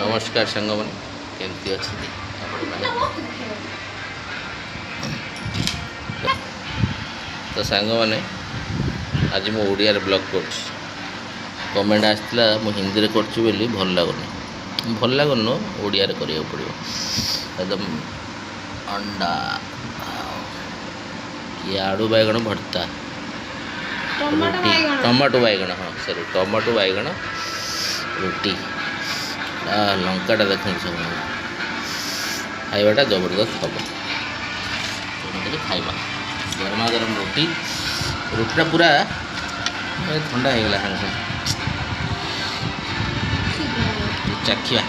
नमस्कार सांग मैंने केमती अच्छे तो सांग मैंने आज मु ओडिया ब्लॉग कर कमेंट आसला मु हिंदी कर भल लगुन ओडिया करा पड़ो एकदम अंडा ये आलू बैगण भर्ता टमाटो बैगण हाँ सॉरी टमाटो बैगण रोटी लंकाटा देख सब खावाटा जबरदस्त हम खाइबा गरमा गरम रोटीटा पूरा ठंडा हो गला सागे चाखिया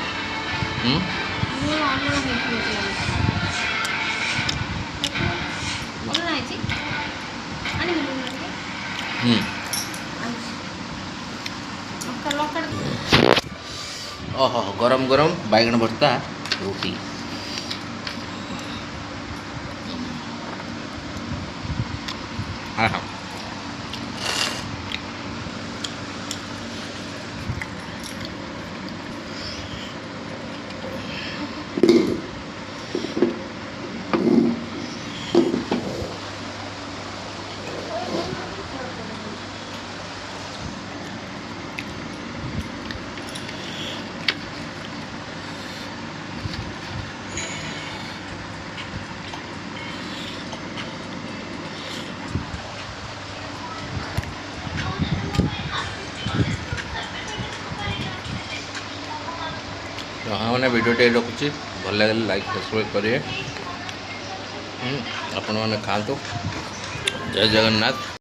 ओहो गरम गरम बैगन भर्ता रोटी हाँ हाँ हाँ मैंने भिडियोटे रखुच्छी भल लगे लाइक सब्सक्राइब करेंगे आपण मैंने खातु जय जगन्नाथ।